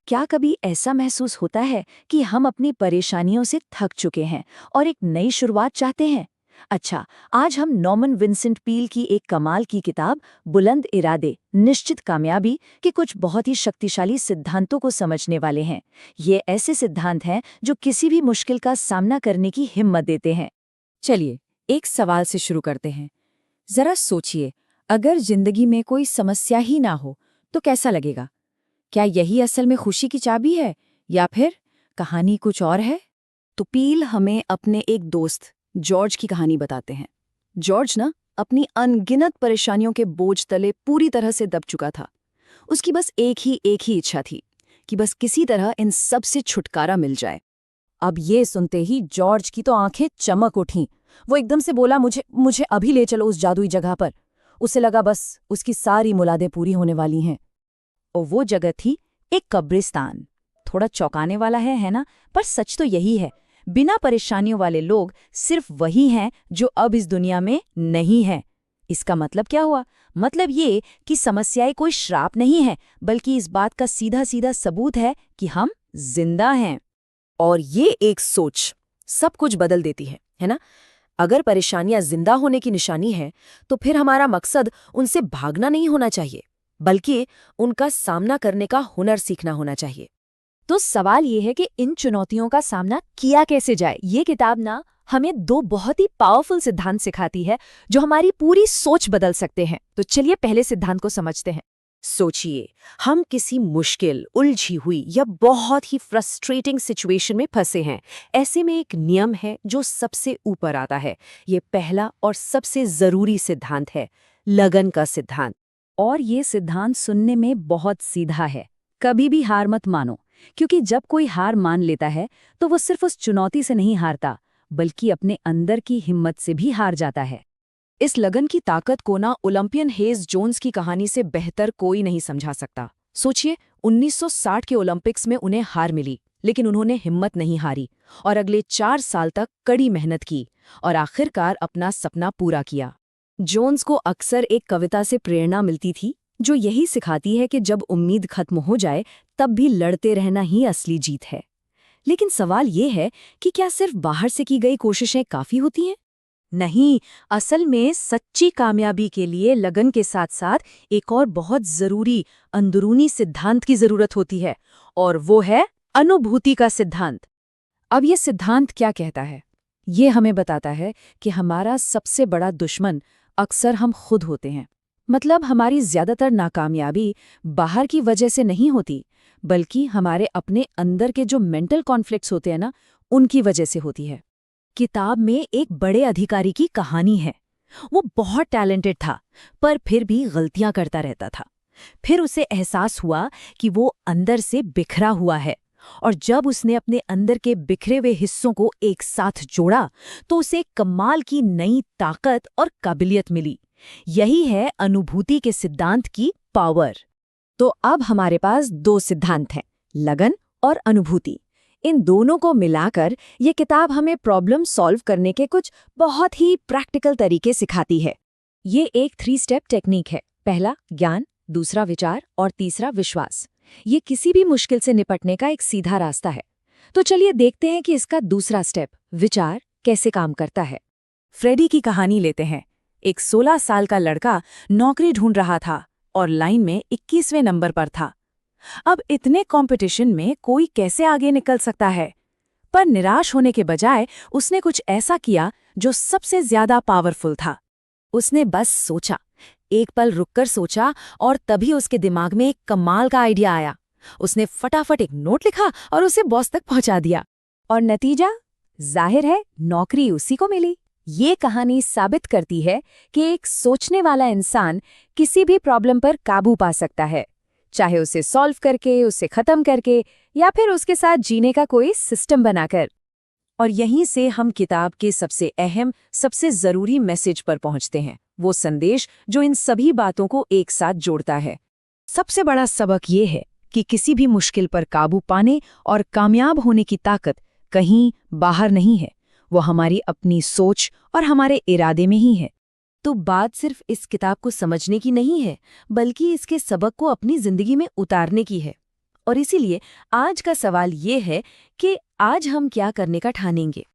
क्या कभी ऐसा महसूस होता है कि हम अपनी परेशानियों से थक चुके हैं और एक नई शुरुआत चाहते हैं? अच्छा, आज हम नॉर्मन विंसेंट पील की एक कमाल की किताब बुलंद इरादे, निश्चित कामयाबी के कुछ बहुत ही शक्तिशाली सिद्धांतों को समझने वाले हैं। ये ऐसे सिद्धांत हैं जो किसी भी मुश्किल का सामना करने की हिम्मत देते हैं। चलिए, एक सवाल से शुरू करते हैं। जरा सोचिए, अगर जिंदगी में कोई समस्या ही ना हो तो कैसा लगेगा? क्या यही असल में खुशी की चाबी है, या फिर कहानी कुछ और है? तो पील हमें अपने एक दोस्त जॉर्ज की कहानी बताते हैं। जॉर्ज ना अपनी अनगिनत परेशानियों के बोझ तले पूरी तरह से दब चुका था। उसकी बस एक ही इच्छा थी कि बस किसी तरह इन सब से छुटकारा मिल जाए। अब ये सुनते ही जॉर्ज की तो आंखें चमक उठीं। वो एकदम से बोला, मुझे मुझे अभी ले चलो उस जादुई जगह पर। उसे लगा बस उसकी सारी मुरादें पूरी होने वाली हैं। और वो जगह थी एक कब्रिस्तान। थोड़ा चौंकाने वाला है ना? पर सच तो यही है। बिना परेशानियों वाले लोग सिर्फ वही हैं जो अब इस दुनिया में नहीं हैं। इसका मतलब क्या हुआ? मतलब ये कि समस्याएं कोई श्राप नहीं है, बल्कि इस बात का सीधा सीधा सबूत है कि हम जिंदा हैं। और ये एक सोच सब कुछ बदल देती है ना? अगर परेशानियां जिंदा होने की निशानी है, तो फिर हमारा मकसद उनसे भागना नहीं होना चाहिए, बल्कि उनका सामना करने का हुनर सीखना होना चाहिए। तो सवाल ये है कि इन चुनौतियों का सामना किया कैसे जाए। ये किताब ना हमें दो बहुत ही पावरफुल सिद्धांत सिखाती है जो हमारी पूरी सोच बदल सकते हैं। तो चलिए पहले सिद्धांत को समझते हैं। सोचिए, हम किसी मुश्किल, उलझी हुई या बहुत ही फ्रस्ट्रेटिंग सिचुएशन में फंसे हैं। ऐसे में एक नियम है जो सबसे ऊपर आता है। ये पहला और सबसे जरूरी सिद्धांत है, लगन का सिद्धांत। और ये सिद्धांत सुनने में बहुत सीधा है। कभी भी हार मत मानो, क्योंकि जब कोई हार मान लेता है तो वो सिर्फ उस चुनौती से नहीं हारता, बल्कि अपने अंदर की हिम्मत से भी हार जाता है। इस लगन की ताकत को ना ओलंपियन हेज जोन्स की कहानी से बेहतर कोई नहीं समझा सकता। सोचिए, 1960 के ओलंपिक्स में उन्हें हार मिली, लेकिन उन्होंने हिम्मत नहीं हारी और अगले 4 साल तक कड़ी मेहनत की और आखिरकार अपना सपना पूरा किया। जोन्स को अक्सर एक कविता से प्रेरणा मिलती थी जो यही सिखाती है कि जब उम्मीद खत्म हो जाए तब भी लड़ते रहना ही असली जीत है। लेकिन सवाल ये है कि क्या सिर्फ बाहर से की गई कोशिशें काफी होती हैं? नहीं, असल में सच्ची कामयाबी के लिए लगन के साथ साथ एक और बहुत जरूरी अंदरूनी सिद्धांत की जरूरत होती है, और वो है अनुभूति का सिद्धांत। अब ये सिद्धांत क्या कहता है? ये हमें बताता है कि हमारा सबसे बड़ा दुश्मन अक्सर हम खुद होते हैं। मतलब हमारी ज्यादातर नाकामयाबी बाहर की वजह से नहीं होती, बल्कि हमारे अपने अंदर के जो मेंटल कॉन्फ्लिक्ट्स होते हैं ना, उनकी वजह से होती है। किताब में एक बड़े अधिकारी की कहानी है। वो बहुत टैलेंटेड था, पर फिर भी गलतियां करता रहता था। फिर उसे एहसास हुआ कि वो अंदर से बिखरा हुआ है, और जब उसने अपने अंदर के बिखरे हुए हिस्सों को एक साथ जोड़ा तो उसे कमाल की नई ताकत और काबिलियत मिली। यही है अनुभूति के सिद्धांत की पावर। तो अब हमारे पास दो सिद्धांत हैं, लगन और अनुभूति। इन दोनों को मिलाकर ये किताब हमें प्रॉब्लम सॉल्व करने के कुछ बहुत ही प्रैक्टिकल तरीके सिखाती है। ये एक 3 स्टेप टेक्निक है। पहला ज्ञान, दूसरा विचार और तीसरा विश्वास। ये किसी भी मुश्किल से निपटने का एक सीधा रास्ता है। तो चलिए देखते हैं कि इसका दूसरा स्टेप, विचार, कैसे काम करता है। फ्रेडी की कहानी लेते हैं। एक 16 साल का लड़का नौकरी ढूंढ रहा था और लाइन में 21वें नंबर पर था। अब इतने कंपटीशन में कोई कैसे आगे निकल सकता है? पर निराश होने के बजाय उसने कुछ ऐसा किया जो सबसे ज्यादा पावरफुल था। उसने बस सोचा, एक पल रुककर सोचा, और तभी उसके दिमाग में एक कमाल का आइडिया आया। उसने फटाफट एक नोट लिखा और उसे बॉस तक पहुंचा दिया। और नतीजा? जाहिर है, नौकरी उसी को मिली। ये कहानी साबित करती है कि एक सोचने वाला इंसान किसी भी प्रॉब्लम पर काबू पा सकता है, चाहे उसे सॉल्व करके, उसे खत्म करके, या फिर उसके साथ जीने का कोई सिस्टम बनाकर। और यहीं से हम किताब के सबसे अहम, सबसे जरूरी मैसेज पर पहुंचते हैं, वो संदेश जो इन सभी बातों को एक साथ जोड़ता है। सबसे बड़ा सबक ये है कि किसी भी मुश्किल पर काबू पाने और कामयाब होने की ताकत कहीं बाहर नहीं है, वो हमारी अपनी सोच और हमारे इरादे में ही है। तो बात सिर्फ इस किताब को समझने की नहीं है, बल्कि इसके सबक को अपनी जिंदगी में उतारने की है। और इसीलिए आज का सवाल ये है कि आज हम क्या करने का ठानेंगे।